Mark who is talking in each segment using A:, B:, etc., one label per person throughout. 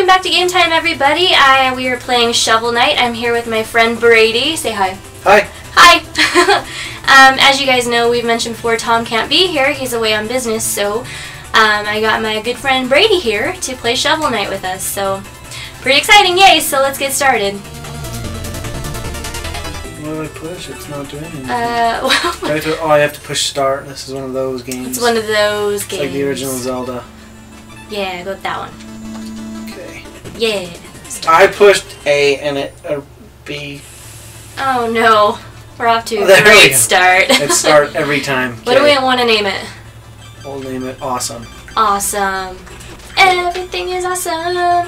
A: welcome back to Game Time, everybody. We are playing Shovel Knight. I'm here with my friend Brady. Say hi.
B: Hi.
A: Hi. As you guys know, we've mentioned before, Tom can't be here. He's away on business, so I got my good friend Brady here to play Shovel Knight with us. So, pretty exciting, yay! So let's get started.
B: What do I push? It's not doing anything.
A: I
B: have to push start. This is one of those games.
A: It's one of those games.
B: It's like the original Zelda.
A: Yeah, go with that one.
B: Okay.
A: Yeah.
B: I pushed A and it B.
A: Oh no. We're off to a
B: There we
A: great
B: go.
A: start.
B: It's start every time.
A: What do we want to name it?
B: We'll name it Awesome.
A: Awesome. Everything is awesome.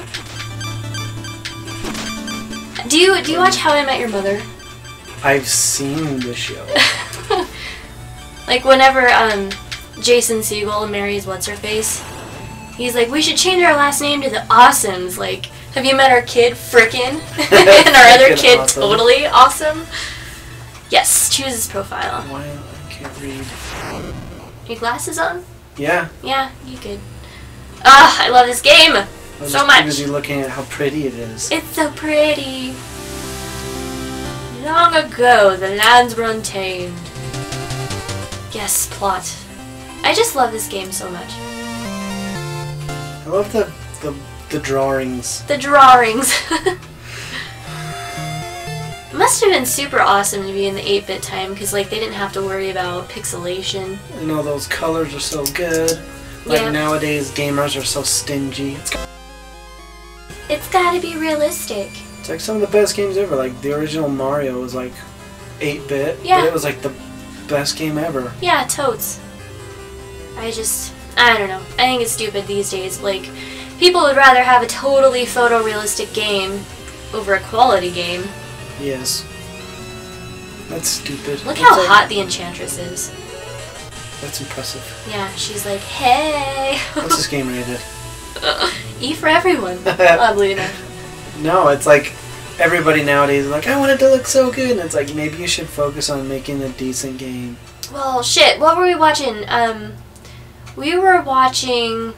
A: Do you watch How I Met Your Mother?
B: I've seen the show.
A: Like whenever Jason Segel marries what's-her-face, he's like, we should change our last name to the Awesomes. Like, have you met our kid, Frickin'? And our other kid,
B: Awesome.
A: Totally Awesome? Yes, choose his profile.
B: Why? I can't read.
A: Your glasses on?
B: Yeah.
A: Yeah, you could. Ah, I love this game so much.
B: I'm just too busy looking at how pretty it is.
A: It's so pretty. Long ago, the lands were untamed. Yes, plot. I just love this game so much.
B: I love the drawings.
A: The drawings. It must have been super awesome to be in the 8-bit time, because like they didn't have to worry about pixelation.
B: You know, those colors are so good. Like
A: Yeah.
B: nowadays, gamers are so stingy.
A: It's gotta be realistic.
B: It's like some of the best games ever. Like the original Mario was like 8-bit,
A: Yeah.
B: but it was like the best game ever.
A: Yeah, totes. I don't know. I think it's stupid these days. Like, people would rather have a totally photorealistic game over a quality game.
B: Yes. That's stupid.
A: Look
B: It's
A: how
B: like-
A: hot the Enchantress is.
B: That's impressive.
A: Yeah, she's like, hey.
B: What's this game rated?
A: E for everyone. Oddly enough.
B: No, it's like everybody nowadays is like, I want it to look so good, and it's like maybe you should focus on making a decent game.
A: Well, shit. What were we watching? We were watching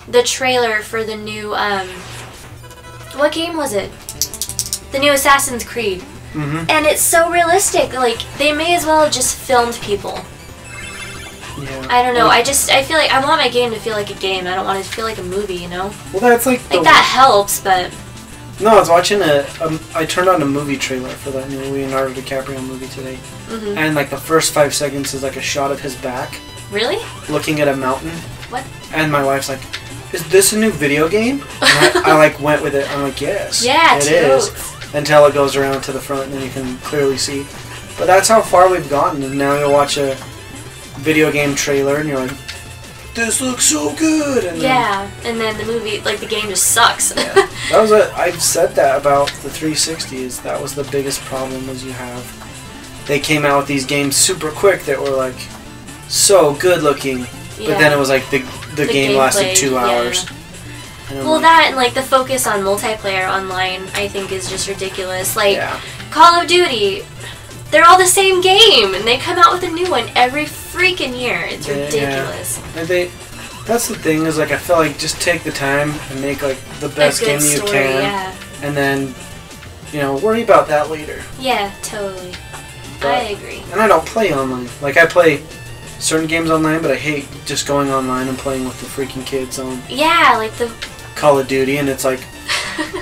A: the trailer for the new, what game was it? The new Assassin's Creed.
B: Mm-hmm.
A: And it's so realistic. Like, they may as well have just filmed people.
B: Yeah.
A: I don't know. I feel like I want my game to feel like a game. I don't want it to feel like a movie, you know?
B: Well, that's like
A: Like, that helps, but...
B: No, I was watching I turned on a movie trailer for that new Leonardo DiCaprio movie today.
A: Mhm.
B: And like the first 5 seconds is like a shot of his back
A: Really?
B: looking at a mountain.
A: What?
B: And my wife's like, is this a new video game? And I like went with it. I'm like, yes,
A: Yeah,
B: it is.
A: totes.
B: Until it goes around to the front and then you can clearly see. But that's how far we've gotten. And now you'll watch a video game trailer and you're like, this looks so good. And then,
A: Yeah, and then the movie, like, the game just sucks.
B: yeah. That was I've said that about the 360. Is that was the biggest problem was you have. They came out with these games super quick that were like so good looking,
A: Yeah.
B: but then it was like the game lasted
A: gameplay,
B: 2 hours.
A: yeah.
B: And I'm
A: Well,
B: like,
A: that and, like, the focus on multiplayer online, I think, is just ridiculous. Like,
B: yeah.
A: Call of Duty, they're all the same game, and they come out with a new one every freaking year. It's
B: Yeah,
A: ridiculous.
B: And that's the thing is like I feel like just take the time and make like the best
A: A good
B: game you
A: story,
B: can,
A: yeah.
B: and then worry about that later.
A: Yeah, totally.
B: But-
A: I agree.
B: And I don't play online. Like I play certain games online, but I hate just going online and playing with the freaking kids on
A: Yeah, like the...
B: Call of Duty, and it's like,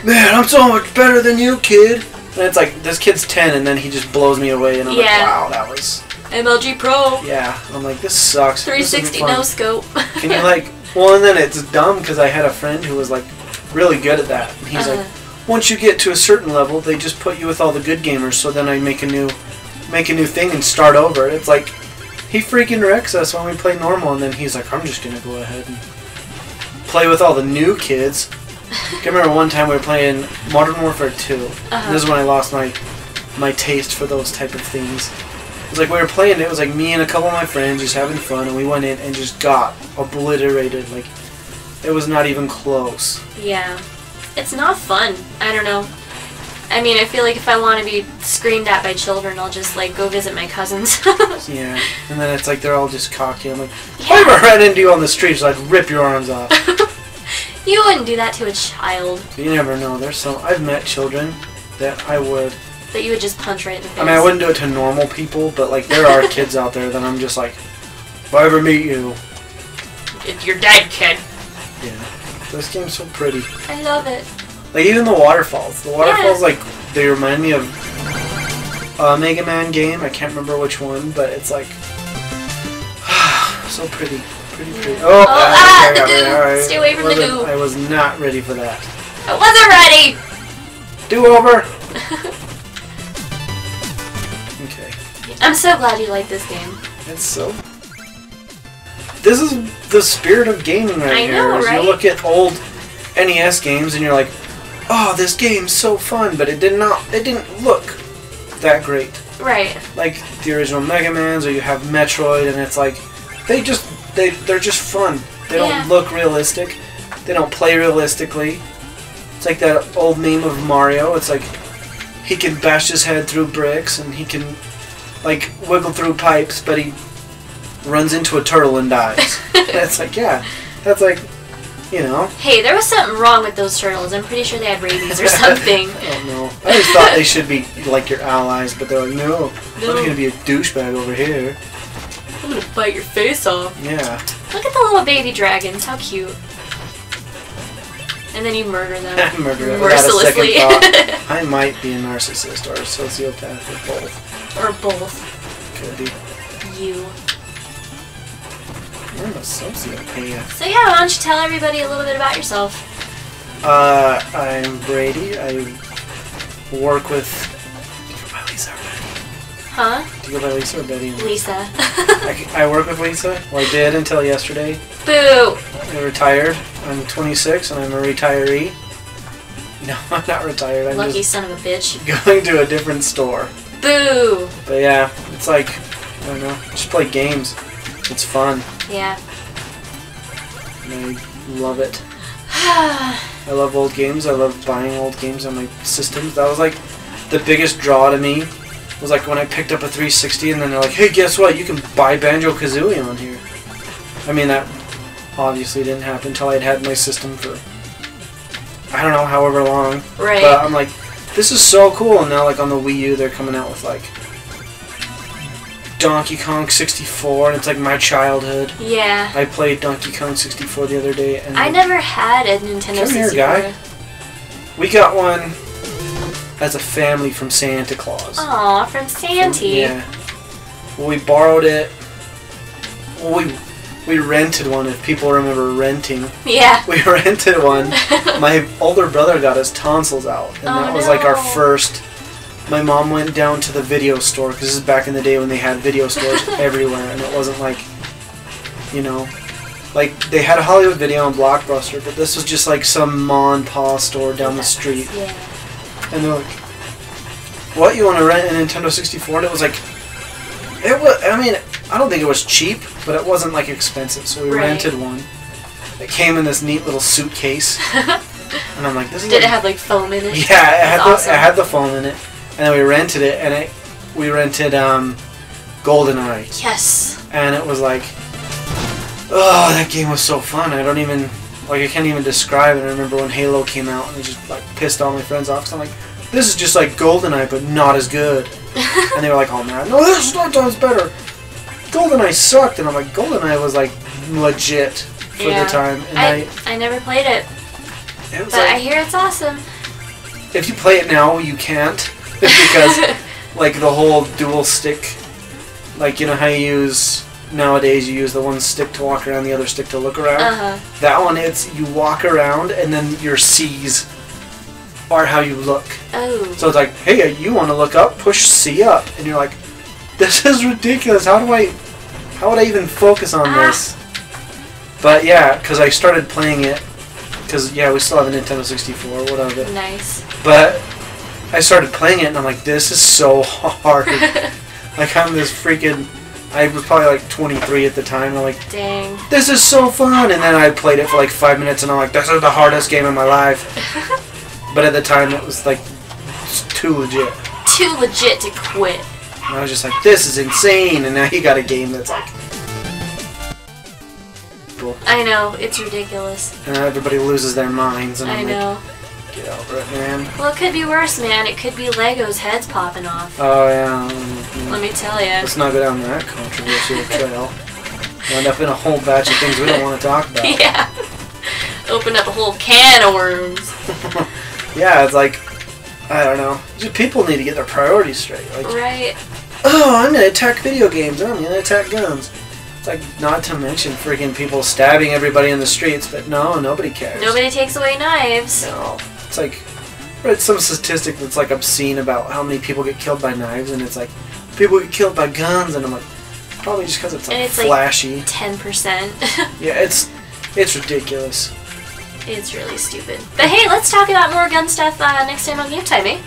B: man, I'm so much better than you, kid. And it's like this kid's 10, and then he just blows me away, and I'm like,
A: Yeah.
B: wow, that was
A: MLG Pro,
B: yeah. I'm like, this sucks. This isn't
A: 360
B: fun.
A: no scope.
B: Can you like? Well, and then it's dumb because I had a friend who was like really good at that. And he's like, once you get to a certain level, they just put you with all the good gamers. So then I make a new thing and start over. It's like he freaking wrecks us when we play normal, and then he's like, I'm just gonna go ahead and play with all the new kids. I remember one time we were playing Modern Warfare 2. And this is when I lost my taste for those type of things. It was like we were playing, it was like me and a couple of my friends just having fun, and we went in and just got obliterated. Like, it was not even close.
A: Yeah. It's not fun. I don't know. I mean, I feel like if I want to be screamed at by children, I'll just, like, go visit my cousins.
B: Yeah. And then it's like they're all just cocky. I'm like,
A: Yeah.
B: if I ever ran into you on the street, just like rip your arms off.
A: You wouldn't do that to a child.
B: You never know. I've met children that I would.
A: That you would just punch right in the face.
B: I mean, I wouldn't do it to normal people, but like there are kids out there that I'm just like, if I ever meet you,
A: it's your dead kid.
B: Yeah. This game's so pretty.
A: I love it.
B: Like even the waterfalls. The waterfalls, like they remind me of a Mega Man game. I can't remember which one, but it's like so pretty. Pretty. Oh,
A: the goo!
B: Right.
A: Stay away from the goo.
B: I was not ready for that.
A: I wasn't ready!
B: Do-over! Okay.
A: I'm so glad you like this game.
B: It's so... This is the spirit of gaming right here.
A: I know, right?
B: You look at old NES games and you're like, oh, this game's so fun, but it didn't look that great.
A: Right.
B: Like the original Mega Mans, or you have Metroid, and it's like, they're just fun. They don't look realistic. They don't play realistically. It's like that old meme of Mario. It's like he can bash his head through bricks and he can like wiggle through pipes, but he runs into a turtle and dies. That's like, yeah, that's like, you know.
A: Hey, there was something wrong with those turtles. I'm pretty sure they had rabies or something.
B: I don't know. I always thought they should be like your allies, but they're like, no. I'm gonna be a douchebag over here.
A: I'm gonna bite your face off.
B: Yeah.
A: Look at the little baby dragons. How cute. And then you murder them.
B: Murder them
A: mercilessly.
B: without a second thought. I might be a narcissist or a sociopath or both.
A: Or both.
B: Could be.
A: You.
B: I'm a sociopath.
A: So yeah, why don't you tell everybody a little bit about yourself?
B: I'm Brady. I work with... Do you go by Lisa or Betty?
A: Huh?
B: Do you go by Lisa or Betty?
A: Lisa.
B: I work with Lisa. Well, I did until yesterday.
A: Boo!
B: I retired. I'm 26 and I'm a retiree. No, I'm not retired. I'm
A: Lucky
B: just
A: son of a bitch.
B: going to a different store.
A: Boo!
B: But yeah, it's like, I don't know, just play games. It's fun.
A: Yeah.
B: And I love it. I love old games. I love buying old games on my systems. That was like the biggest draw to me. Was like when I picked up a 360 and then they're like, hey, guess what? You can buy Banjo-Kazooie on here. I mean, that obviously didn't happen until I'd had my system for, I don't know, however long.
A: Right.
B: But I'm like, this is so cool. And now like on the Wii U, they're coming out with like Donkey Kong 64, and it's like my childhood.
A: Yeah.
B: I played Donkey Kong 64 the other day, and
A: I never had a Nintendo 64.
B: Come here, guy. We got one as a family from Santa Claus.
A: Aw, from Santa.
B: Yeah. Well, we borrowed it. Well, we rented one, if people remember renting.
A: Yeah.
B: We rented one. My older brother got his tonsils out, and that was like our first... My mom went down to the video store, because this is back in the day when they had video stores everywhere, and it wasn't like, you know, like they had a Hollywood Video and Blockbuster, but this was just like some ma and pa store down the street.
A: Yeah.
B: And they're like, what, you want to rent a Nintendo 64? And it was like, it was, I mean, I don't think it was cheap, but it wasn't like expensive, so we rented one. It came in this neat little suitcase, and I'm like, this is
A: Did it have like foam in it?
B: Yeah, it had the foam in it. And then we rented it, and we rented GoldenEye.
A: Yes.
B: And it was like, oh, that game was so fun. I don't even, like, I can't even describe it. I remember when Halo came out, and it just like pissed all my friends off. So I'm like, this is just like GoldenEye, but not as good. And they were like, oh man, no, this is 4 times better. GoldenEye sucked, and I'm like, GoldenEye was like legit for the time. And
A: I never played it,
B: but
A: like, I hear it's awesome.
B: If you play it now, you can't. Because, like, the whole dual stick, like, you know how you use, nowadays you use the one stick to walk around, the other stick to look around? That one, it's, you walk around, and then your C's are how you look.
A: Oh.
B: So it's like, hey, you want to look up? Push C up. And you're like, this is ridiculous. How would I even focus on this? But yeah, because I started playing it, because, yeah, we still have a Nintendo 64, whatever.
A: Nice.
B: But I started playing it, and I'm like, this is so hard. Like, I'm this freaking... I was probably like 23 at the time, and I'm like,
A: dang,
B: this is so fun! And then I played it for like 5 minutes, and I'm like, this is the hardest game in my life. But at the time, it was like, too legit.
A: Too legit to quit.
B: And I was just like, this is insane! And now you got a game that's like... people.
A: I know, it's ridiculous.
B: And everybody loses their minds. And
A: I
B: I'm
A: know.
B: like, get over it, man.
A: Well, it could be worse, man. It could be Legos' heads popping off.
B: Oh, yeah.
A: Let me tell you.
B: Let's not go down that controversial trail. We'll end up in a whole batch of things we don't want to talk about.
A: Yeah. Open up a whole can of worms.
B: Yeah, it's like, I don't know. Just people need to get their priorities straight. Like,
A: Right.
B: oh, I'm going to attack video games. I'm going to attack guns. It's like, not to mention freaking people stabbing everybody in the streets, but no, nobody cares.
A: Nobody takes away knives.
B: No. It's like, I read some statistic that's like obscene about how many people get killed by knives, and it's like, people get killed by guns, and I'm like, probably just because it's like
A: And it's
B: flashy.
A: like 10%.
B: Yeah, it's ridiculous.
A: It's really stupid. But hey, let's talk about more gun stuff next time on Game Time, eh?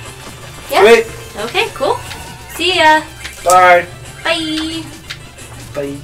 A: Yeah?
B: Wait.
A: Okay, cool. See ya.
B: Bye.
A: Bye.
B: Bye.